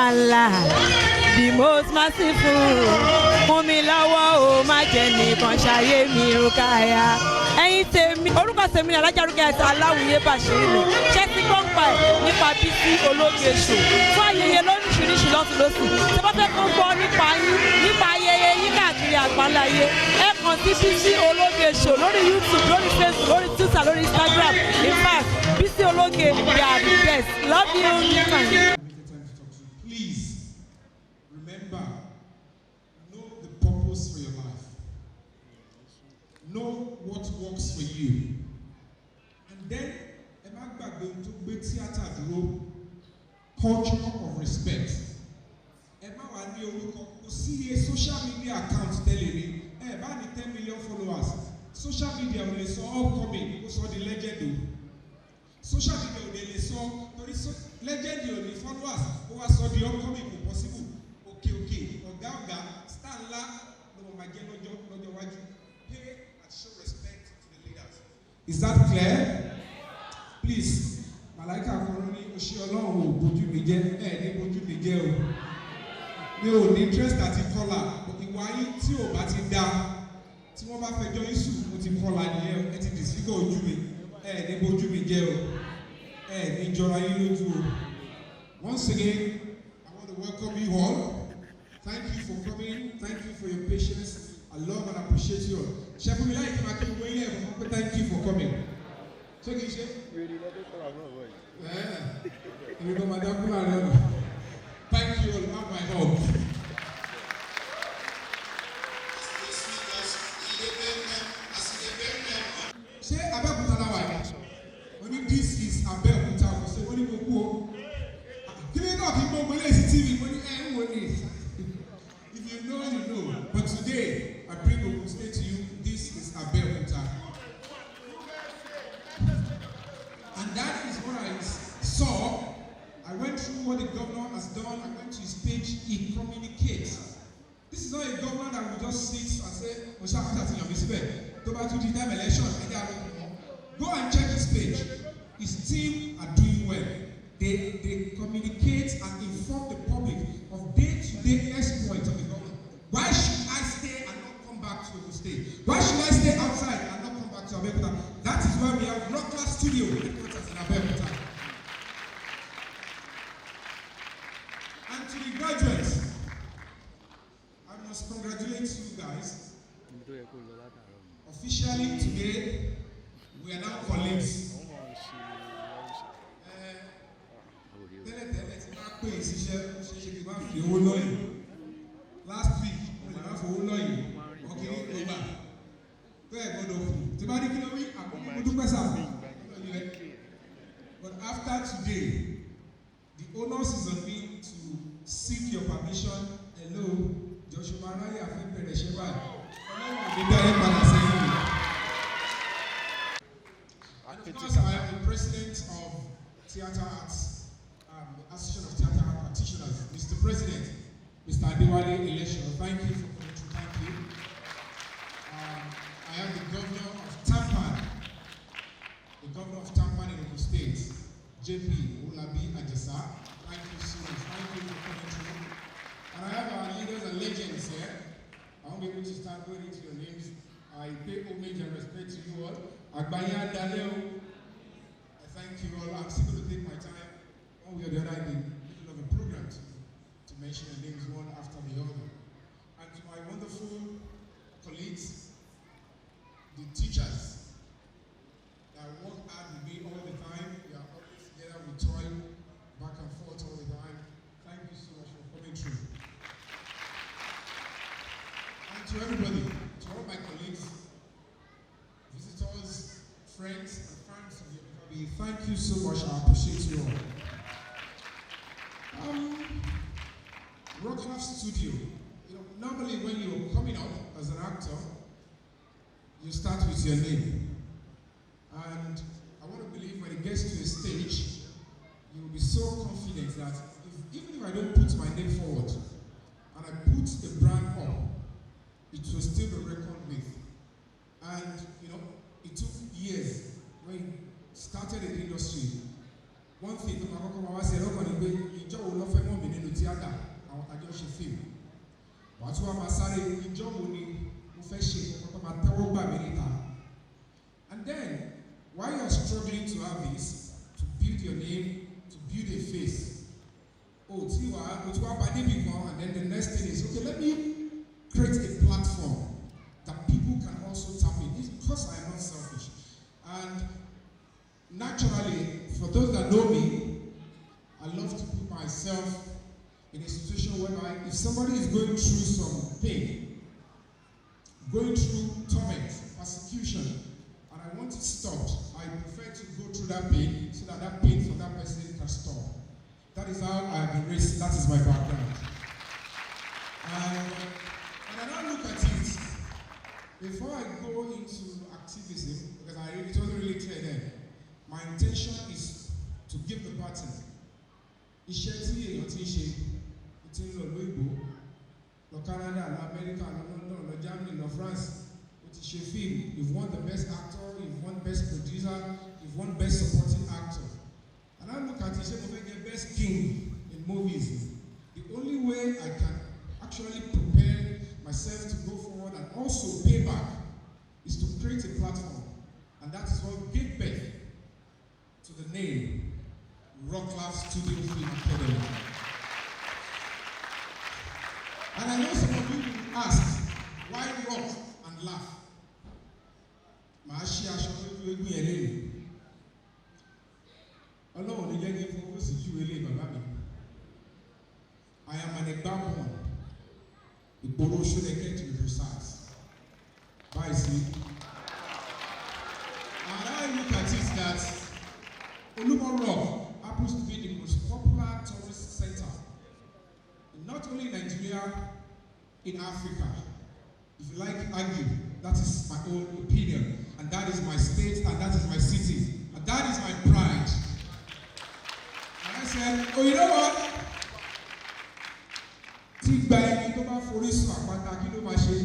Allah, the most merciful. Fún mi lọ́wọ́ o má jẹ́ nìkan ṣayé mi Rukaya. Ẹ̀yin tèmi orúkọ tèmi ni Alájà Rukayat Aláwìyé Bàṣírí mi. Ṣé ti gbọ́ ń pa ẹ̀ nípa Bisi Ologe Show? Fún ayẹyẹ lóríṣiríṣi lọ́tún lọ́sùn. Ṣé bá fẹ́ kó gbọ́ nípa yín nípa ayẹyẹ yín káàkiri àgbáláyé? Ẹ kàn sí Bisi Ologe Show lórí YouTube, lórí Facebook, lórí Twitter, lórí Instagram. In fact, Bisi Ologe, they are the best. Love you. Please remember, know the purpose for your life. Know what works for you. And then, culture of respect. See a social media account telling me, hey, about 10 million followers. Social media will saw upcoming, who saw the legend. Social media will saw legend, the followers, who saw the upcoming possible. Okay. Oga, stand la, no mageno job, no waju. Pay and show respect to the leaders. Is that clear? Please, Malaika Koroni, Oshiolong, Boju Nije, ni Boju Nije o. Mi ò ní interest àti kọ́là, ìwà yín tí ò bá ti dá, tí wọ́n bá fẹjọ́ yín sùn, mo ti kọ́là nìyẹn, ẹ ti disfigure ojú mi, ní bójú mi jẹ́ o, ní jọra yín lójú o. Once again, I want to welcome you all. Thank you for coming. Thank you for your patience. I love and appreciate you all. Ṣẹ́fún mi láì kí n máa kí gbogbo ilé ẹ̀fọ́ pé thank you for coming. Ṣé kìí ṣe? Èmi ló máa dákú láàrin ọ̀nà. Thank you all. Have my help. Ṣé Abẹ́òkúta náà wà ní? Only this is Abẹ́òkúta. Ṣé wọ́n ní gbogbo o? Kí ni náà kí gbogbo ilé ìsìn TV? Wọ́n ní ẹ̀ ń wò ní. If you know, you know. But today, I bring Ogun State to you. This is Abẹ́òkúta. And that is what I saw. I went through what the governor has done. I went to his page. He communicates. This is not a governor that will just sit and say, go and check his page. His team are doing well. They communicate and inform the public of day-to-day exploits of the government. Why should I stay and not come back to the state? Why should I stay outside and not come back to Abẹ́òkúta? That is why we have Rockland Studio in Abẹ́òkúta. And to the graduates, I must congratulate you guys. Officially today, we are now colleagues. Last week, but after today, the onus is on me to seek your permission. Hello, Joshua Maraya, and of course, I am the president of Theatre Arts, the Association of Theatre Art Practitioners. Mr. President, Mr. Adewale Election, thank you for coming to. Thank you. I am the governor of Tampan, in Ogun State, JP Olabi Ajasa. Thank you so much. Thank you for coming through. And I have our leaders and legends here. I won't be able to start going into your names. I pay homage and respect to you all. Agbaya Daleo, I thank you all. I'm still going to take my time, one way or the other, in the middle of a program to mention your names one after the other. And to my wonderful colleagues, the teachers that work hard with me all the time. We are always together, we toil back and forth all the time. Thank you so much for coming through. And to everybody, to all my colleagues, visitors, friends, and fans of Yomi Fabiyi, thank you so much. I appreciate you all. Rockland Studio. Normally when you're coming up as an actor, you start with your name. And I want to believe when it gets to a stage, you will be so confident that even if I don't put my name forward, and I put the brand up, it will still be reckoned with. And it took years when you started in the industry. One thing, I said, màá tún wá máa sáré ìjọ wo ni mo fẹ́ ṣe kọ́kọ́ máa tẹ́wọ́ gbà mí níta. And then while you are struggling to have this, to build your name, to build a face, oh, tí wàá o tí wàá bá débi kan, and then the next thing is, okay, let me create a platform that people can also tap in. It's because I am not selfish. And naturally, for those that know me, I love to put myself in a situation whereby if somebody is going through some pain, going through torment, persecution, and I want it stopped, I prefer to go through that pain so that that pain for that person can stop. That is how I have been raised. That is my background. And I now look at it, before I go into activism, because it wasn't really clear then, my intention is to give the baton. Iṣẹ́ tí èèyàn ti ń ṣe, ti ń lọ lóyìnbó, lọ Canada, lọ America, lọ London, lọ Germany, lọ France, ó ti ṣe film, you've won the best actor, you've won best producer, you've won best supporting actor. And I look at it, ṣé mo fẹ́ get best king in movies. The only way I can actually prepare myself to go forward and also pay back is to create a platform. And that is what gave birth to the name Rocklaff Studio Film Academy. And I know some of you will ask, why rock and laugh? Màá ṣe aṣọ lójú eégún yẹn lẹ́nu. Ọlọ́run ní jẹ́ kí n fọwọ́ sí ju ilé bàbá mi. I am an Egba-born. Ìgboro Ṣódẹkẹ́ to be precise. Báyìí sí. And I look at it that Olumo Rock happens to be the most popular tourist center, not only in Nigeria, in Africa. If you like to argue, that is my own opinion, and that is my state, and that is my city, and that is my pride. And I said, oh, you know what? Tí gba ẹni tó bá forí sùn àpáta kí ló máa ṣe?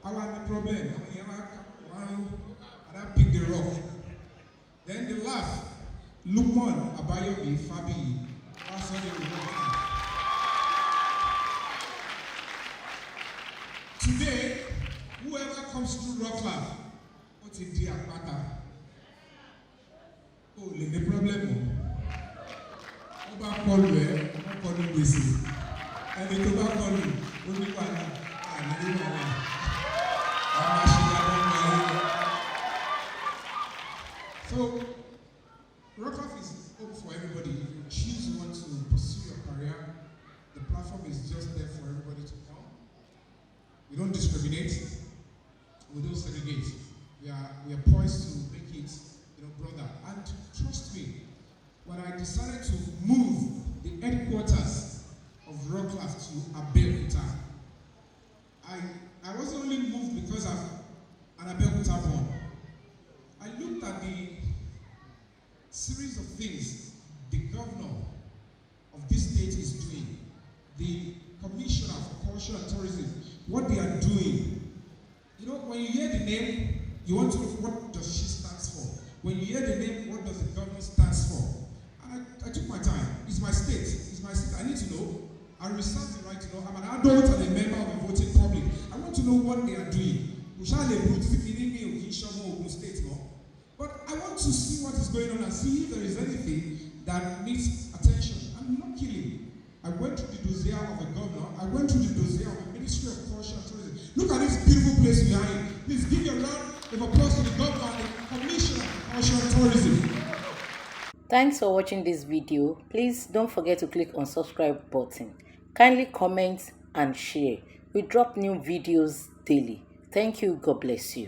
Àwa ní problem. And I pick the rock. Then they laugh. Yomi Fabiyi. That's what they will. Today, whoever comes through Rocklaff, what is the apata? Oh, the problem. Oba call where? Oba call you busy. And the Oba call you. Only one. So, Rocklaff is open for everybody. If you choose you want to pursue your career, the platform is just there for everybody to come. We don't discriminate. We don't segregate. We are poised to make it, brother. And trust me, when I decided to move the headquarters of Rocklaff to Abeokuta, I wasn't only moved because I'm an Abeokuta born. I looked at the series of things the governor of this state is doing, the commissioner for culture and tourism, what they are doing. When you hear the name, you want to know what does she stands for. When you hear the name, what does the government stands for? And I took my time. It's my state. It's my state. I need to know. I reserve the right to know. I'm an adult and a member of the voting public. I want to know what they are doing. But I want to see what is going on and see if there is anything that needs attention. And luckily, I went to the dossier of the governor. I went to the dossier of the Ministry of Culture and Tourism. Look at this beautiful place behind. Please give your round of applause to the governor and the Commissioner of Culture and Tourism. Thanks for watching this video. Please don't forget to click on subscribe button. Kindly comment and share. We drop new videos daily. Thank you. God bless you.